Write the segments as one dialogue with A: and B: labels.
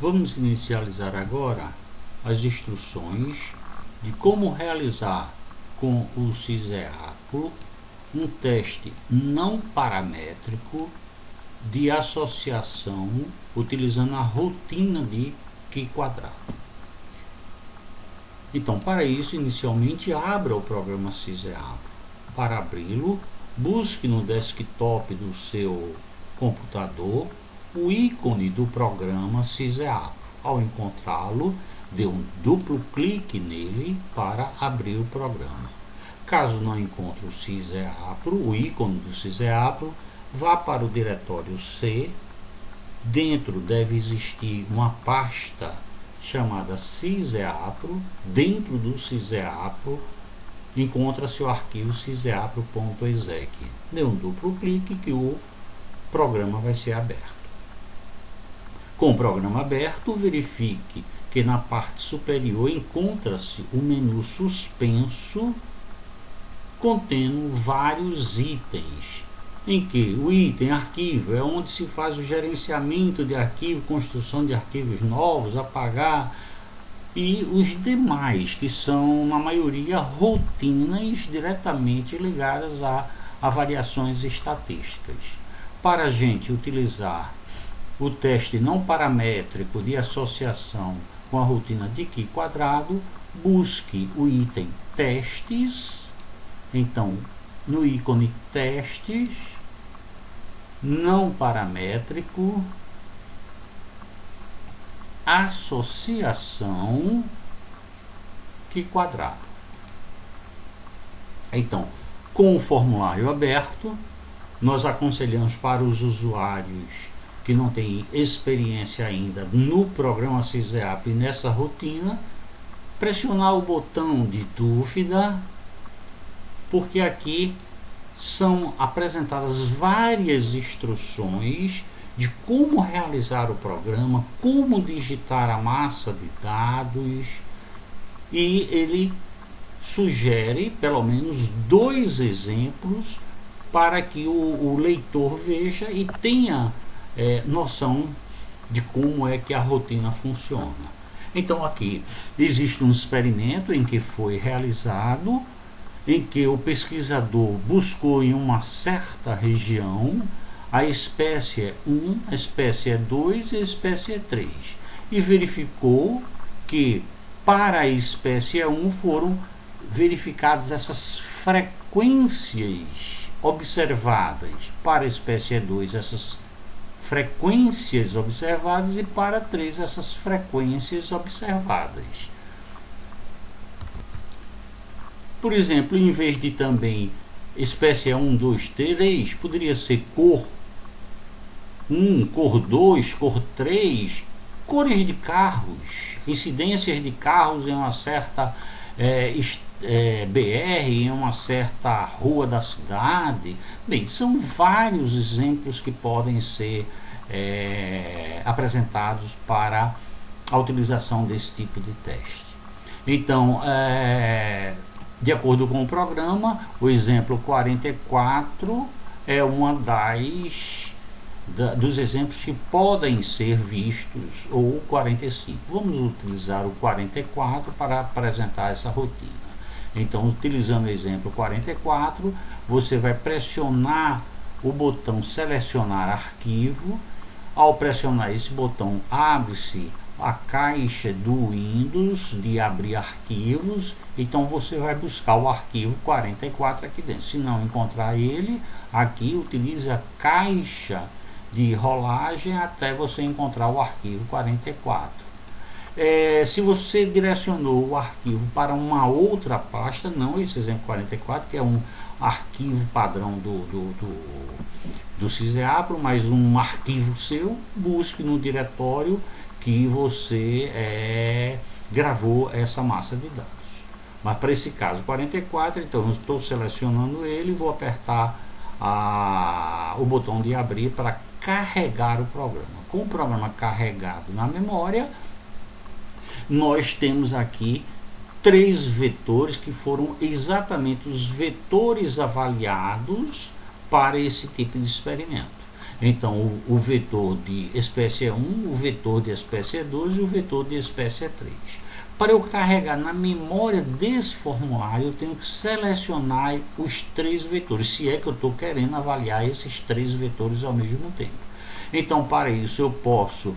A: Vamos inicializar agora as instruções de como realizar com o SysEAPRO um teste não paramétrico de associação utilizando a rotina de Q². Então, para isso, inicialmente abra o programa SysEAPRO. Para abri-lo, busque no desktop do seu computador o ícone do programa SysEAPRO. Ao encontrá-lo, dê um duplo clique nele para abrir o programa. Caso não encontre o SysEAPRO, o ícone do SysEAPRO, vá para o diretório C. Dentro deve existir uma pasta chamada SysEAPRO. Dentro do SysEAPRO encontra-se o arquivo syseapro.exec. Dê um duplo clique que o programa vai ser aberto. Com o programa aberto, verifique que na parte superior encontra-se o menu suspenso contendo vários itens, em que o item arquivo é onde se faz o gerenciamento de arquivo, construção de arquivos novos, apagar, e os demais, que são na maioria rotinas diretamente ligadas a variações estatísticas. Para a gente utilizar o teste não paramétrico de associação com a rotina de Q², busque o item testes. Então, no ícone testes, não paramétrico, associação Q². Então, com o formulário aberto, nós aconselhamos para os usuários que não têm experiência ainda no programa SysEAPRO e nessa rotina, pressionar o botão de dúvida, porque aqui são apresentadas várias instruções de como realizar o programa, como digitar a massa de dados, e ele sugere pelo menos 2 exemplos para que o leitor veja e tenha noção de como é que a rotina funciona. Então aqui existe um experimento em que foi realizado, em que o pesquisador buscou em uma certa região a espécie 1, a espécie 2 e a espécie 3, e verificou que para a espécie 1 foram verificadas essas frequências observadas, para a espécie 2 essas frequências observadas e para a 3 essas frequências observadas. Por exemplo, em vez de também espécie 1, 2, 3, poderia ser cor 1, cor 2, cor 3, cores de carros, incidências de carros em uma certa BR, em uma certa rua da cidade. Bem, são vários exemplos que podem ser apresentados para a utilização desse tipo de teste. Então, de acordo com o programa, o exemplo 44 é uma dos exemplos que podem ser vistos, ou o 45. Vamos utilizar o 44 para apresentar essa rotina. Então, utilizando o exemplo 44, você vai pressionar o botão selecionar arquivo. Ao pressionar esse botão, abre-se a caixa do Windows de abrir arquivos. Então você vai buscar o arquivo 44 aqui dentro. Se não encontrar ele aqui, utilize a caixa de rolagem até você encontrar o arquivo 44. Se você direcionou o arquivo para uma outra pasta, não esse exemplo 44, que é um arquivo padrão do SysEAPRO, mas um arquivo seu, busque no diretório que você gravou essa massa de dados. Mas para esse caso 44, então eu estou selecionando ele e vou apertar o botão de abrir para carregar o programa. Com o programa carregado na memória, nós temos aqui 3 vetores que foram exatamente os vetores avaliados para esse tipo de experimento. Então, o vetor de espécie E1, o vetor de espécie E2 e o vetor de espécie E3. Para eu carregar na memória desse formulário, eu tenho que selecionar os 3 vetores, se é que eu estou querendo avaliar esses 3 vetores ao mesmo tempo. Então, para isso, eu posso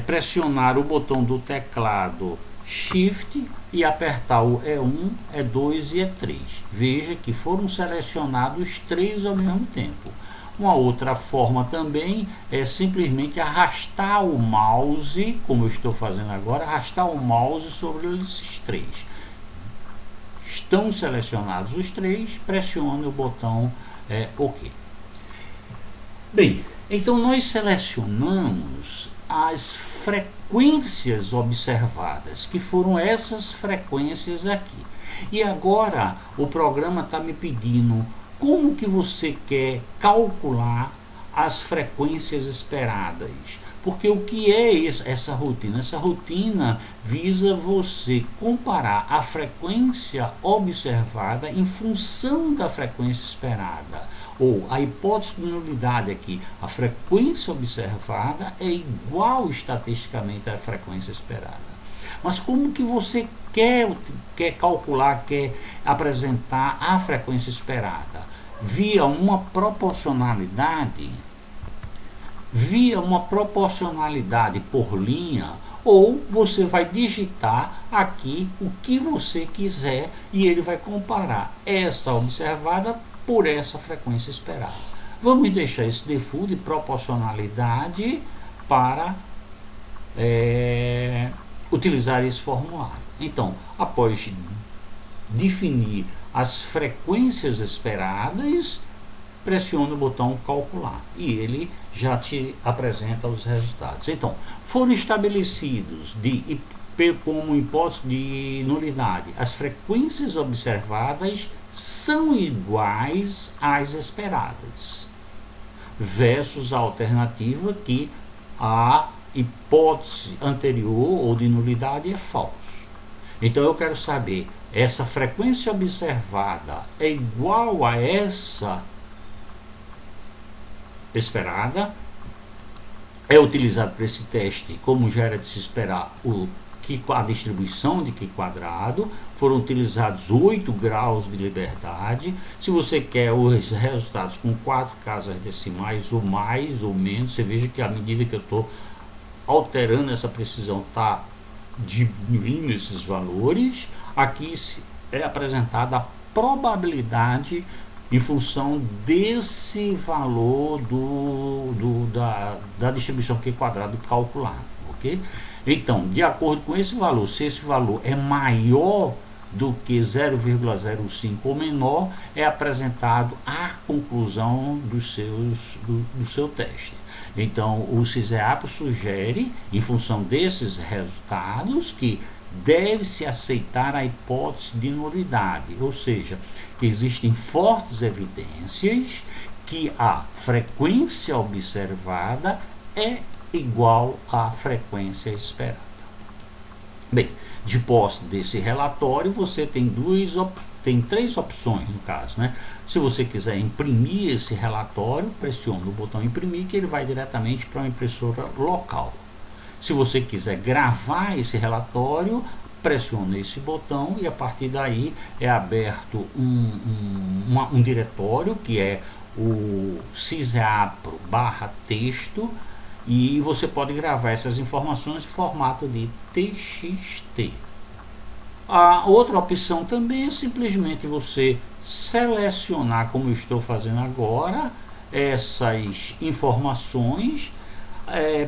A: pressionar o botão do teclado Shift e apertar o E1, E2 e E3. Veja que foram selecionados 3 ao mesmo tempo. Uma outra forma também é simplesmente arrastar o mouse, como eu estou fazendo agora, arrastar o mouse sobre esses 3. Estão selecionados os 3, pressione o botão OK. Bem, então nós selecionamos as frequências observadas, que foram essas frequências aqui. E agora o programa está me pedindo como que você quer calcular as frequências esperadas. Porque o que é essa rotina? Essa rotina visa você comparar a frequência observada em função da frequência esperada. Ou a hipótese de nulidade aqui, a frequência observada é igual estatisticamente à frequência esperada. Mas como que você quer calcular, quer apresentar a frequência esperada? Via uma proporcionalidade por linha, ou você vai digitar aqui o que você quiser e ele vai comparar essa observada por essa frequência esperada. Vamos deixar esse default de proporcionalidade para utilizar esse formulário. Então, após definir as frequências esperadas, pressione o botão calcular e ele já te apresenta os resultados. Então, foram estabelecidos como hipótese de nulidade, as frequências observadas são iguais às esperadas, versus a alternativa que a hipótese anterior ou de nulidade é falso. Então eu quero saber, essa frequência observada é igual a essa esperada? É utilizado para esse teste, como já era de se esperar, a distribuição de Q quadrado. Foram utilizados 8 graus de liberdade. Se você quer os resultados com 4 casas decimais, ou mais ou menos, você veja que à medida que eu estou alterando essa precisão, está diminuindo esses valores. Aqui é apresentada a probabilidade em função desse valor da distribuição Q quadrado calculado, ok? Então, de acordo com esse valor, se esse valor é maior do que 0,05 ou menor, é apresentado a conclusão do seu teste. Então, o CISEAP sugere, em função desses resultados, que deve-se aceitar a hipótese de nulidade, ou seja, que existem fortes evidências que a frequência observada é igual à frequência esperada. Bem, de posse desse relatório, você tem três opções no caso, né? Se você quiser imprimir esse relatório, pressione o botão imprimir, que ele vai diretamente para uma impressora local. Se você quiser gravar esse relatório, pressione esse botão e a partir daí é aberto um diretório que é o ciseapro/texto, e você pode gravar essas informações em formato de TXT. A outra opção também é simplesmente você selecionar, como eu estou fazendo agora, essas informações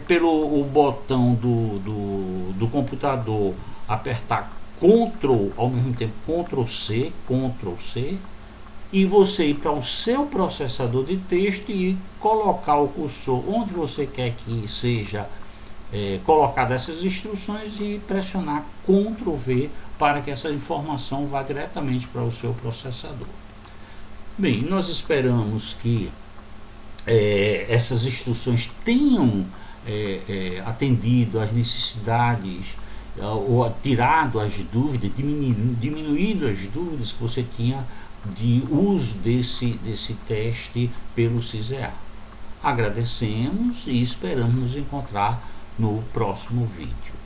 A: pelo botão do computador, apertar Ctrl, ao mesmo tempo Ctrl C, e você ir para o seu processador de texto e colocar o cursor onde você quer que seja colocada essas instruções e pressionar Ctrl V para que essa informação vá diretamente para o seu processador. Bem, nós esperamos que essas instruções tenham atendido às necessidades ou tirado as dúvidas, diminuído as dúvidas que você tinha de uso desse teste pelo CISEAP. Agradecemos e esperamos nos encontrar no próximo vídeo.